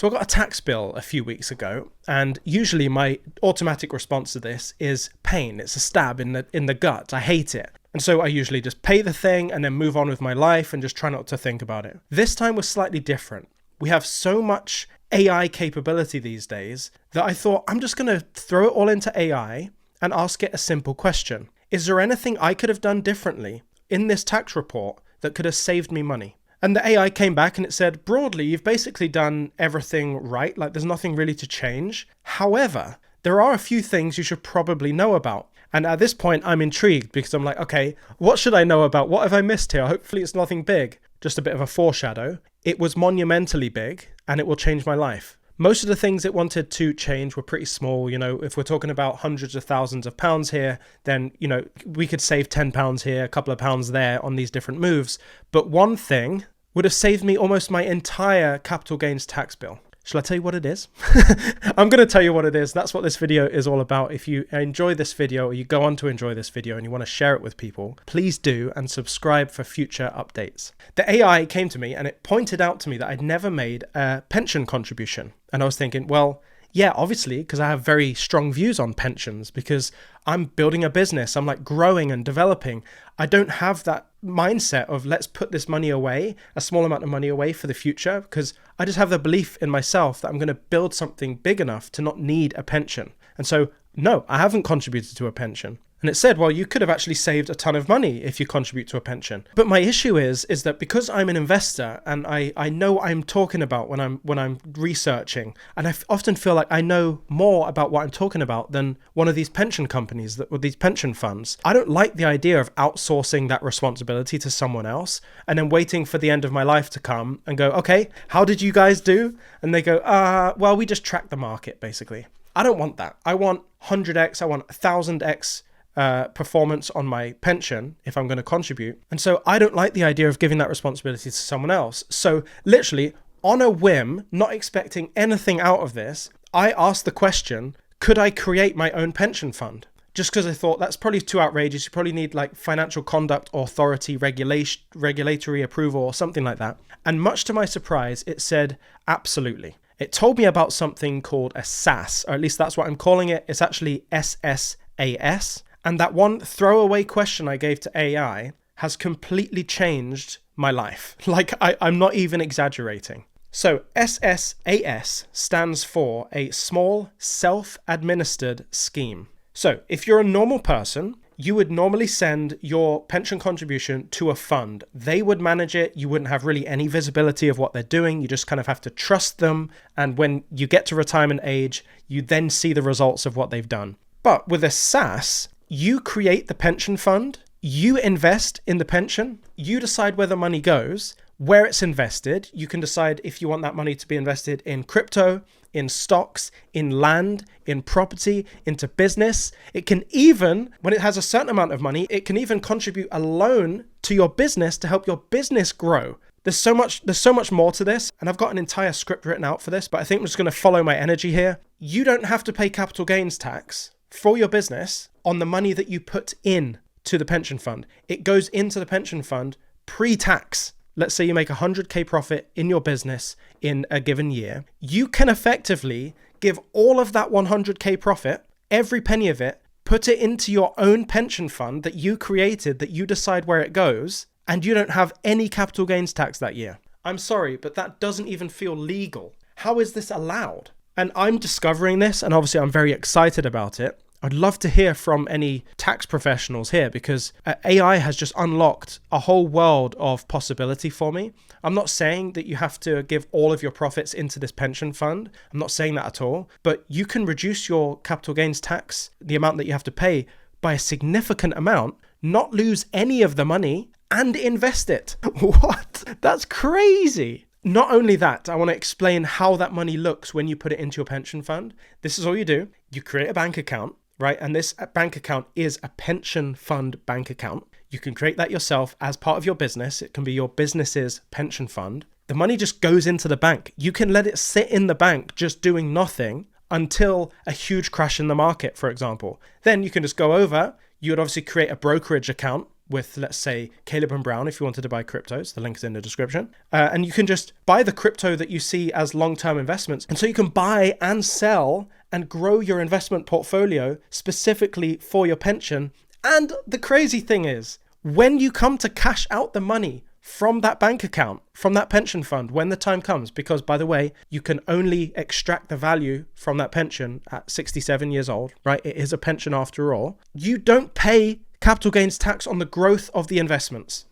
So I got a tax bill a few weeks ago, and usually my automatic response to this is pain. It's a stab in the gut. I hate it. And so I usually just pay the thing and then move on with my life and just try not to think about it. This time was slightly different. We have so much AI capability these days that I thought I'm just going to throw it all into AI and ask it a simple question. Is there anything I could have done differently in this tax report that could have saved me money? And the AI came back and it said, broadly, you've basically done everything right. Like there's nothing really to change. However, there are a few things you should probably know about. And at this point, I'm intrigued because I'm like, okay, what should I know about? What have I missed here? Hopefully it's nothing big, just a bit of a foreshadow. It was monumentally big and it will change my life. Most of the things it wanted to change were pretty small. You know, if we're talking about hundreds of thousands of pounds here, then, you know, we could save £10 here, a couple of pounds there on these different moves. But one thing would have saved me almost my entire capital gains tax bill. Shall I tell you what it is? I'm going to tell you what it is. That's what this video is all about. If you enjoy this video or you go on to enjoy this video and you want to share it with people, please do and subscribe for future updates. The AI came to me and it pointed out to me that I'd never made a pension contribution. And I was thinking, well, yeah, obviously, because I have very strong views on pensions because I'm building a business. I'm like growing and developing. I don't have that mindset of let's put this money away, a small amount of money away for the future, because I just have the belief in myself that I'm going to build something big enough to not need a pension. And so, no, I haven't contributed to a pension. And it said, well, you could have actually saved a ton of money if you contribute to a pension. But my issue is that because I'm an investor and I know what I'm talking about when I'm researching, and I often feel like I know more about what I'm talking about than one of these pension companies or these pension funds. I don't like the idea of outsourcing that responsibility to someone else and then waiting for the end of my life to come and go, okay, how did you guys do? And they go, well, we just track the market, basically. I don't want that. I want 100x, I want 1000x performance on my pension if I'm going to contribute. And so I don't like the idea of giving that responsibility to someone else. So literally on a whim, not expecting anything out of this, I asked the question, could I create my own pension fund? Just because I thought that's probably too outrageous. You probably need like financial conduct authority regulatory approval or something like that. And much to my surprise, it said absolutely. It told me about something called a SAS, or at least that's what I'm calling it. It's actually SSAS. And that one throwaway question I gave to AI has completely changed my life. Like, I'm not even exaggerating. So SSAS stands for a small self-administered scheme. So if you're a normal person, you would normally send your pension contribution to a fund. They would manage it. You wouldn't have really any visibility of what they're doing. You just kind of have to trust them. And when you get to retirement age, you then see the results of what they've done. But with a SAS, you create the pension fund, you invest in the pension, you decide where the money goes, where it's invested. You can decide if you want that money to be invested in crypto, in stocks, in land, in property, into business. It can even, when it has a certain amount of money, it can even contribute a loan to your business to help your business grow. There's so much more to this, and I've got an entire script written out for this, but I think I'm just going to follow my energy here. You don't have to pay capital gains tax for your business on the money that you put in to the pension fund. It goes into the pension fund pre-tax. Let's say you make 100K profit in your business in a given year. You can effectively give all of that 100K profit, every penny of it, put it into your own pension fund that you created, that you decide where it goes, and you don't have any capital gains tax that year. I'm sorry, but that doesn't even feel legal. How is this allowed? And I'm discovering this, and obviously I'm very excited about it. I'd love to hear from any tax professionals here because AI has just unlocked a whole world of possibility for me. I'm not saying that you have to give all of your profits into this pension fund. I'm not saying that at all, but you can reduce your capital gains tax, the amount that you have to pay, by a significant amount, not lose any of the money and invest it. What? That's crazy. Not only that, I want to explain how that money looks when you put it into your pension fund. This is all you do. You create a bank account, right? And this bank account is a pension fund bank account. You can create that yourself as part of your business. It can be your business's pension fund. The money just goes into the bank. You can let it sit in the bank just doing nothing until a huge crash in the market, for example. Then you can just go over. You would obviously create a brokerage account with, let's say, Caleb and Brown if you wanted to buy cryptos. The link is in the description. And you can just buy the crypto that you see as long-term investments. And so you can buy and sell and grow your investment portfolio specifically for your pension. And the crazy thing is, when you come to cash out the money from that bank account, from that pension fund, when the time comes, because by the way, you can only extract the value from that pension at 67 years old, right? It is a pension after all. You don't pay capital gains tax on the growth of the investments.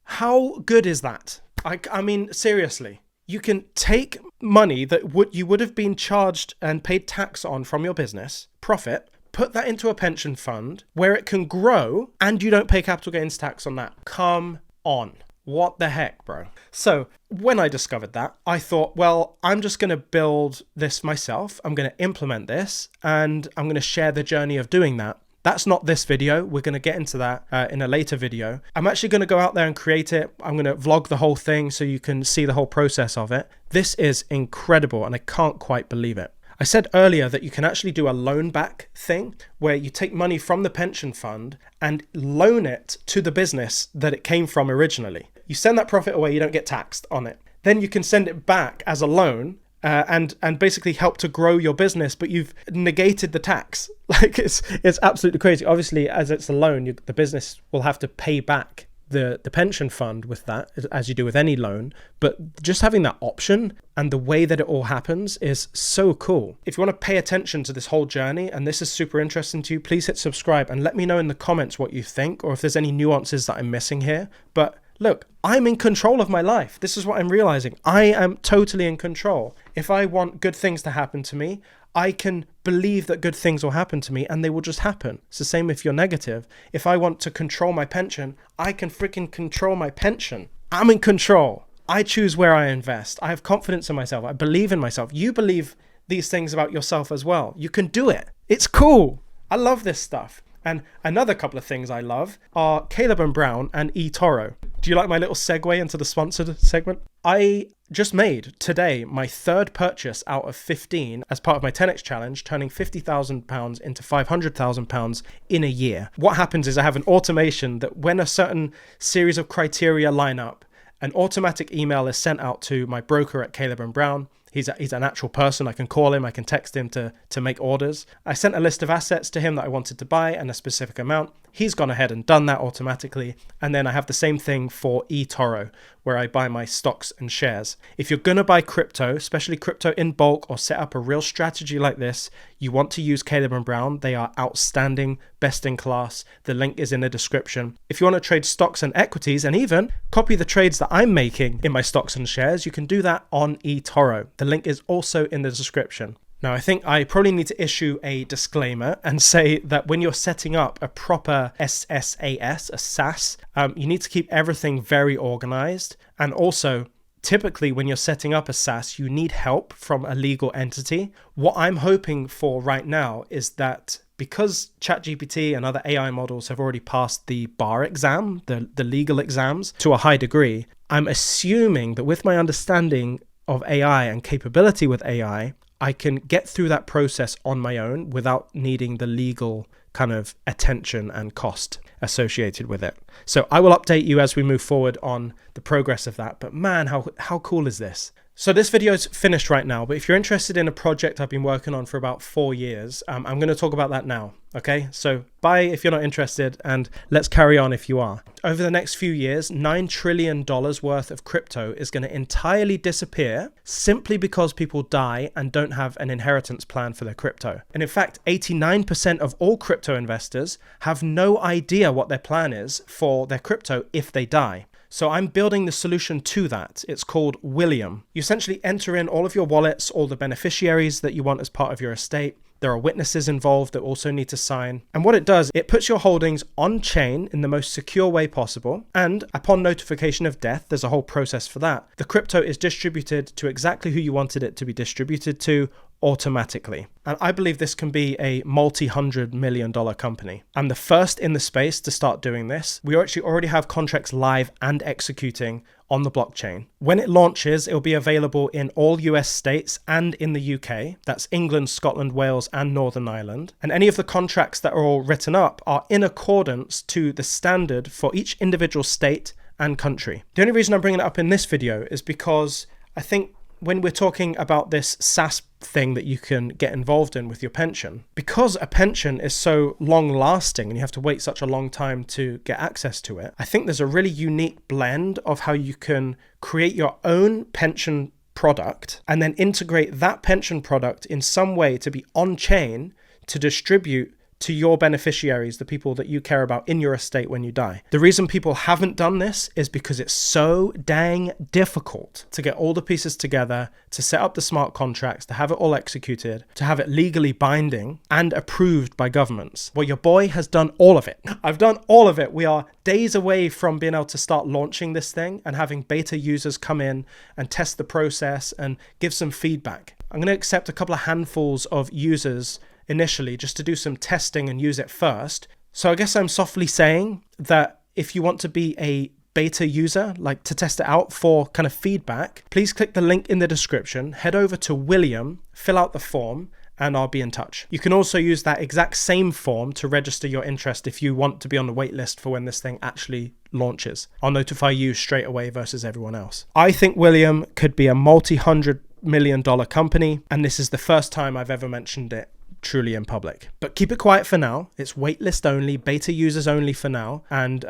How good is that? I mean, seriously, you can take money that you would have been charged and paid tax on from your business, profit, put that into a pension fund where it can grow and you don't pay capital gains tax on that. Come on. What the heck, bro? So when I discovered that, I thought, well, I'm just going to build this myself. I'm going to implement this and I'm going to share the journey of doing that. That's not this video. We're going to get into that in a later video. I'm actually going to go out there and create it. I'm going to vlog the whole thing so you can see the whole process of it. This is incredible and I can't quite believe it. I said earlier that you can actually do a loan back thing where you take money from the pension fund and loan it to the business that it came from originally. You send that profit away, you don't get taxed on it. Then you can send it back as a loan and basically help to grow your business, but you've negated the tax. Like it's absolutely crazy. Obviously, as it's a loan, the business will have to pay back the pension fund with that, as you do with any loan. But just having that option and the way that it all happens is so cool. If you want to pay attention to this whole journey and this is super interesting to you, please hit subscribe and let me know in the comments what you think or if there's any nuances that I'm missing here. But look, I'm in control of my life. This is what I'm realizing. I am totally in control. If I want good things to happen to me, I can believe that good things will happen to me and they will just happen. It's the same if you're negative. If I want to control my pension, I can freaking control my pension. I'm in control. I choose where I invest. I have confidence in myself. I believe in myself. You believe these things about yourself as well. You can do it. It's cool. I love this stuff. And another couple of things I love are Caleb and Brown and eToro. Do you like my little segue into the sponsored segment? I just made today my third purchase out of 15 as part of my 10x challenge, turning £50,000 into £500,000 in a year. What happens is I have an automation that when a certain series of criteria line up, an automatic email is sent out to my broker at Caleb and Brown. He's an actual person. I can call him. I can text him to make orders. I sent a list of assets to him that I wanted to buy and a specific amount. He's gone ahead and done that automatically. And then I have the same thing for eToro, where I buy my stocks and shares. If you're going to buy crypto, especially crypto in bulk, or set up a real strategy like this, you want to use Caleb and Brown. They are outstanding, best in class. The link is in the description. If you want to trade stocks and equities and even copy the trades that I'm making in my stocks and shares, you can do that on eToro. The link is also in the description. Now, I think I probably need to issue a disclaimer and say that when you're setting up a proper SSAS, a SAS, you need to keep everything very organized. And also, typically when you're setting up a SAS, you need help from a legal entity. What I'm hoping for right now is that because ChatGPT and other AI models have already passed the bar exam, the legal exams, to a high degree, I'm assuming that with my understanding of AI and capability with AI, I can get through that process on my own without needing the legal kind of attention and cost associated with it. So I will update you as we move forward on the progress of that. But man, how cool is this? So this video is finished right now, but if you're interested in a project I've been working on for about 4 years, I'm going to talk about that now. Okay, so bye if you're not interested, and let's carry on if you are. Over the next few years, $9 trillion worth of crypto is going to entirely disappear simply because people die and don't have an inheritance plan for their crypto. And in fact, 89% of all crypto investors have no idea what their plan is for their crypto if they die. So I'm building the solution to that. It's called William. You essentially enter in all of your wallets, all the beneficiaries that you want as part of your estate. There are witnesses involved that also need to sign. And what it does, it puts your holdings on chain in the most secure way possible. And upon notification of death, there's a whole process for that. The crypto is distributed to exactly who you wanted it to be distributed to, automatically. And I believe this can be a multi-$100 million company. I'm the first in the space to start doing this. We actually already have contracts live and executing on the blockchain. When it launches, it'll be available in all US states and in the UK. That's England, Scotland, Wales, and Northern Ireland. And any of the contracts that are all written up are in accordance to the standard for each individual state and country. The only reason I'm bringing it up in this video is because I think when we're talking about this SSAS thing that you can get involved in with your pension, because a pension is so long lasting and you have to wait such a long time to get access to it, I think there's a really unique blend of how you can create your own pension product and then integrate that pension product in some way to be on chain to distribute to your beneficiaries, the people that you care about in your estate when you die. The reason people haven't done this is because it's so dang difficult to get all the pieces together, to set up the smart contracts, to have it all executed, to have it legally binding and approved by governments. Well, your boy has done all of it. I've done all of it. We are days away from being able to start launching this thing and having beta users come in and test the process and give some feedback. I'm going to accept a couple of handfuls of users initially just to do some testing and use it first. So I guess I'm softly saying that if you want to be a beta user, like to test it out for kind of feedback, please click the link in the description, head over to William, fill out the form, and I'll be in touch. You can also use that exact same form to register your interest if you want to be on the wait list for when this thing actually launches. I'll notify you straight away versus everyone else. I think William could be a multi-$100 million company, and this is the first time I've ever mentioned it truly in public. But keep it quiet for now. It's waitlist only, beta users only for now. And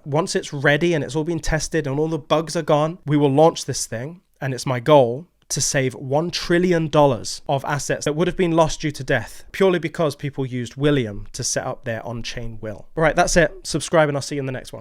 once it's ready and it's all been tested and all the bugs are gone, we will launch this thing. And it's my goal to save $1 trillion of assets that would have been lost due to death, purely because people used William to set up their on-chain will. All right, that's it. Subscribe and I'll see you in the next one.